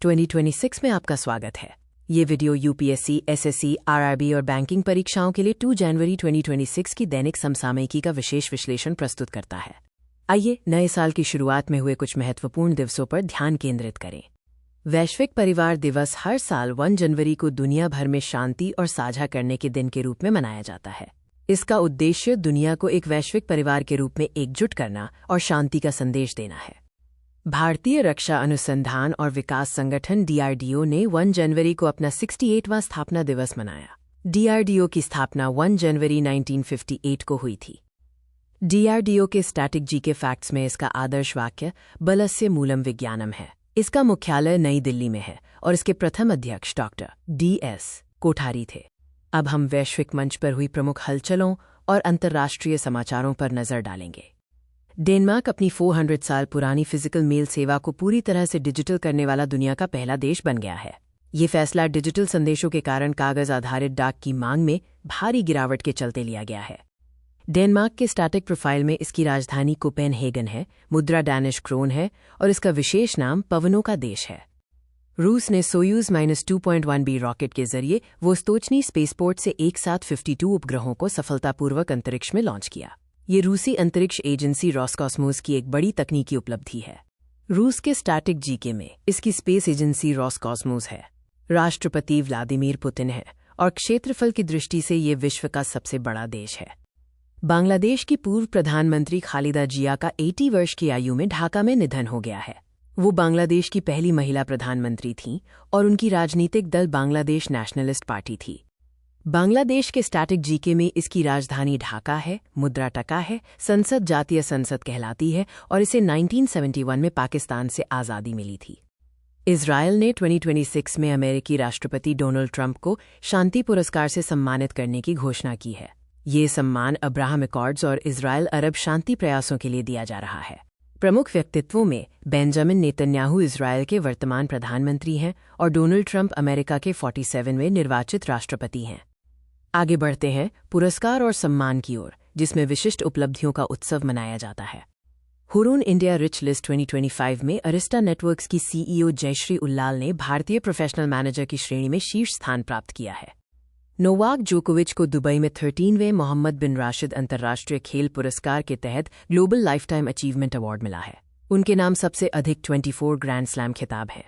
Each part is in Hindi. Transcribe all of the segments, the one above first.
2026 में आपका स्वागत है। ये वीडियो यूपीएससी, एसएससी, आरआरबी और बैंकिंग परीक्षाओं के लिए 2 जनवरी 2026 की दैनिक समसामयिकी का विशेष विश्लेषण प्रस्तुत करता है। आइए नए साल की शुरुआत में हुए कुछ महत्वपूर्ण दिवसों पर ध्यान केंद्रित करें। वैश्विक परिवार दिवस हर साल 1 जनवरी को दुनिया भर में शांति और साझा करने के दिन के रूप में मनाया जाता है। इसका उद्देश्य दुनिया को एक वैश्विक परिवार के रूप में एकजुट करना और शांति का संदेश देना है। भारतीय रक्षा अनुसंधान और विकास संगठन डीआरडीओ ने 1 जनवरी को अपना 68वां स्थापना दिवस मनाया। डीआरडीओ की स्थापना 1 जनवरी 1958 को हुई थी। डीआरडीओ के स्टैटिक जीके फैक्ट्स में इसका आदर्श वाक्य बलस्य मूलम विज्ञानम है। इसका मुख्यालय नई दिल्ली में है और इसके प्रथम अध्यक्ष डॉक्टर DS कोठारी थे। अब हम वैश्विक मंच पर हुई प्रमुख हलचलों और अंतर्राष्ट्रीय समाचारों पर नजर डालेंगे। डेनमार्क अपनी 400 साल पुरानी फिजिकल मेल सेवा को पूरी तरह से डिजिटल करने वाला दुनिया का पहला देश बन गया है। ये फैसला डिजिटल संदेशों के कारण कागज आधारित डाक की मांग में भारी गिरावट के चलते लिया गया है। डेनमार्क के स्टैटिक प्रोफाइल में इसकी राजधानी कोपेनहेगन है, मुद्रा डैनिश क्रोन है और इसका विशेष नाम पवनों का देश है। रूस ने सोयूज -2.1B रॉकेट के जरिए वोस्तोचनी स्पेसपोर्ट से एक साथ 52 उपग्रहों को सफलतापूर्वक अंतरिक्ष में लॉन्च किया। ये रूसी अंतरिक्ष एजेंसी रॉसकॉस्मोस की एक बड़ी तकनीकी उपलब्धि है। रूस के स्टैटिक जीके में इसकी स्पेस एजेंसी रॉसकॉस्मोस है। राष्ट्रपति व्लादिमीर पुतिन है और क्षेत्रफल की दृष्टि से ये विश्व का सबसे बड़ा देश है। बांग्लादेश की पूर्व प्रधानमंत्री खालिदा जिया का 80 वर्ष की आयु में ढाका में निधन हो गया है। वो बांग्लादेश की पहली महिला प्रधानमंत्री थीं और उनकी राजनीतिक दल बांग्लादेश नेशनलिस्ट पार्टी थी। बांग्लादेश के स्टैटिक जीके में इसकी राजधानी ढाका है, मुद्रा टका है, संसद जातीय संसद कहलाती है और इसे 1971 में पाकिस्तान से आज़ादी मिली थी। इजरायल ने 2026 में अमेरिकी राष्ट्रपति डोनाल्ड ट्रंप को शांति पुरस्कार से सम्मानित करने की घोषणा की है। ये सम्मान अब्राहम एकॉर्ड्स और इजरायल अरब शांति प्रयासों के लिए दिया जा रहा है। प्रमुख व्यक्तित्वों में बेंजामिन नेतन्याहू इजरायल के वर्तमान प्रधानमंत्री हैं और डोनाल्ड ट्रंप अमेरिका के 47वें निर्वाचित राष्ट्रपति हैं। आगे बढ़ते हैं पुरस्कार और सम्मान की ओर, जिसमें विशिष्ट उपलब्धियों का उत्सव मनाया जाता है। हुरून इंडिया रिच लिस्ट 2025 में अरिस्टा नेटवर्क्स की CEO जयश्री उल्लाल ने भारतीय प्रोफेशनल मैनेजर की श्रेणी में शीर्ष स्थान प्राप्त किया है। नोवाक जोकोविच को दुबई में 13वें मोहम्मद बिन राशिद अंतर्राष्ट्रीय खेल पुरस्कार के तहत ग्लोबल लाइफटाइम अचीवमेंट अवार्ड मिला है। उनके नाम सबसे अधिक 24 ग्रैंड स्लैम खिताब हैं।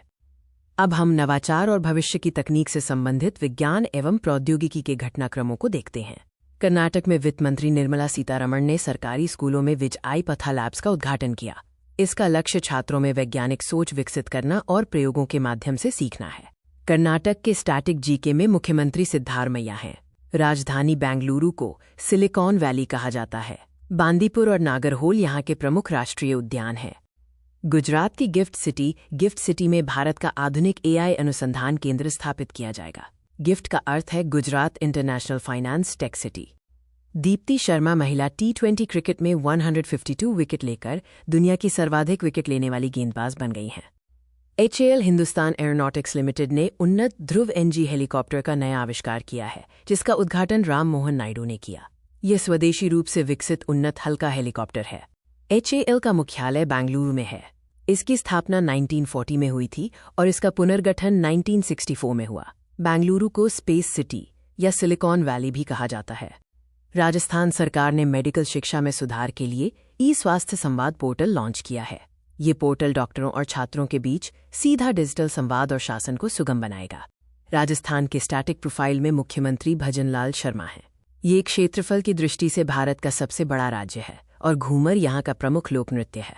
अब हम नवाचार और भविष्य की तकनीक से संबंधित विज्ञान एवं प्रौद्योगिकी के घटनाक्रमों को देखते हैं। कर्नाटक में वित्त मंत्री निर्मला सीतारमण ने सरकारी स्कूलों में विजय पथा लैब्स का उद्घाटन किया। इसका लक्ष्य छात्रों में वैज्ञानिक सोच विकसित करना और प्रयोगों के माध्यम से सीखना है। कर्नाटक के स्टैटिक जीके में मुख्यमंत्री सिद्धारमैया हैं। राजधानी बेंगलुरु को सिलिकॉन वैली कहा जाता है। बांदीपुर और नागरहोल यहाँ के प्रमुख राष्ट्रीय उद्यान हैं। गुजरात की गिफ्ट सिटी में भारत का आधुनिक AI अनुसंधान केंद्र स्थापित किया जाएगा। गिफ्ट का अर्थ है Gujarat international finance tech city. Deepti Sharma महिला T20 क्रिकेट में 152 विकेट लेकर दुनिया की सर्वाधिक विकेट लेने वाली गेंदबाज बन गई हैं। HAL हिंदुस्तान एरोनॉटिक्स लिमिटेड ने उन्नत ध्रुव NG हेलीकॉप्टर का नया आविष्कार किया है, जिसका उद्घाटन राम मोहन नायडू ने किया। यह स्वदेशी रूप से विकसित उन्नत हल्का हेलीकॉप्टर है। HAL का मुख्यालय बेंगलुरु में है। इसकी स्थापना 1940 में हुई थी और इसका पुनर्गठन 1964 में हुआ। बेंगलुरु को स्पेस सिटी या सिलिकॉन वैली भी कहा जाता है। राजस्थान सरकार ने मेडिकल शिक्षा में सुधार के लिए ई-स्वास्थ्य संवाद पोर्टल लॉन्च किया है। ये पोर्टल डॉक्टरों और छात्रों के बीच सीधा डिजिटल संवाद और शासन को सुगम बनाएगा। राजस्थान के स्टैटिक प्रोफाइल में मुख्यमंत्री भजनलाल शर्मा हैं। ये क्षेत्रफल की दृष्टि से भारत का सबसे बड़ा राज्य है और घूमर यहाँ का प्रमुख लोक नृत्य है।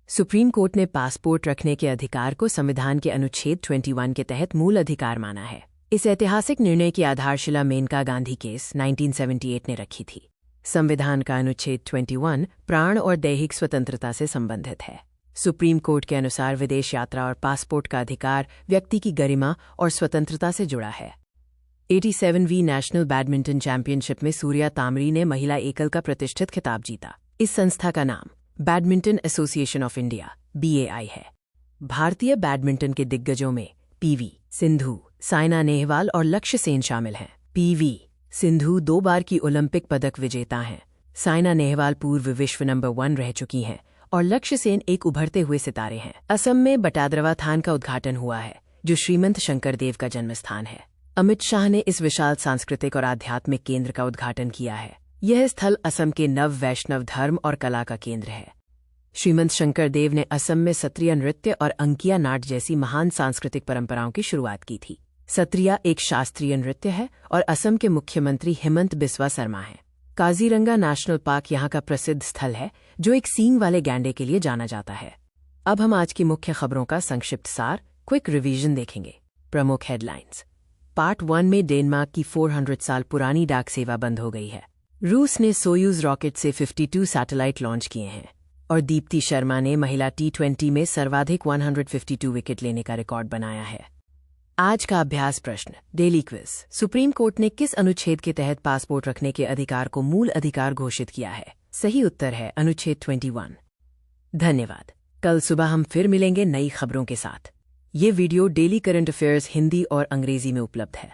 सुप्रीम कोर्ट ने पासपोर्ट रखने के अधिकार को संविधान के अनुच्छेद 21 के तहत मूल अधिकार माना है। इस ऐतिहासिक निर्णय की आधारशिला मेनका गांधी केस 1978 ने रखी थी। संविधान का अनुच्छेद 21 प्राण और दैहिक स्वतंत्रता से संबंधित है। सुप्रीम कोर्ट के अनुसार विदेश यात्रा और पासपोर्ट का अधिकार व्यक्ति की गरिमा और स्वतंत्रता से जुड़ा है। 87वीं नेशनल बैडमिंटन चैंपियनशिप में सूर्या तामरी ने महिला एकल का प्रतिष्ठित खिताब जीता। इस संस्था का नाम badminton association of India BAI है। भारतीय बैडमिंटन के दिग्गजों में PV सिंधु, साइना नेहवाल और लक्ष्य सेन शामिल हैं। PV सिंधु 2 बार की ओलंपिक पदक विजेता हैं। साइना नेहवाल पूर्व विश्व नंबर 1 रह चुकी हैं और लक्ष्य सेन एक उभरते हुए सितारे हैं। असम में बटाद्रवा थान का उद्घाटन हुआ है। जो श्रीमंत शंकरदेव का जन्मस्थान है। अमित शाह ने इस विशाल सांस्कृतिक और आध्यात्मिक केंद्र का उद्घाटन किया है। यह स्थल असम के नव वैष्णव धर्म और कला का केंद्र है। श्रीमंत शंकरदेव ने असम में सत्रिया नृत्य और अंकिया नाट जैसी महान सांस्कृतिक परंपराओं की शुरुआत की थी। सत्रिया एक शास्त्रीय नृत्य है और असम के मुख्यमंत्री हिमंत बिस्वा शर्मा हैं। काजीरंगा नेशनल पार्क यहाँ का प्रसिद्ध स्थल है, जो एक सींग वाले गैंडे के लिए जाना जाता है। अब हम आज की मुख्य खबरों का संक्षिप्त सार, क्विक रिवीजन देखेंगे। प्रमुख हेडलाइंस। पार्ट 1 में डेनमार्क की 400 साल पुरानी डाक सेवा बंद हो गई है। रूस ने सोयूज रॉकेट से 52 सैटेलाइट लॉन्च किए हैं और दीप्ति शर्मा ने महिला T20 में सर्वाधिक 152 विकेट लेने का रिकॉर्ड बनाया है। आज का अभ्यास प्रश्न, डेली क्विज। सुप्रीम कोर्ट ने किस अनुच्छेद के तहत पासपोर्ट रखने के अधिकार को मूल अधिकार घोषित किया है? सही उत्तर है अनुच्छेद 21। धन्यवाद। कल सुबह हम फिर मिलेंगे नई खबरों के साथ। ये video daily current affairs Hindi और अंग्रेजी में उपलब्ध है।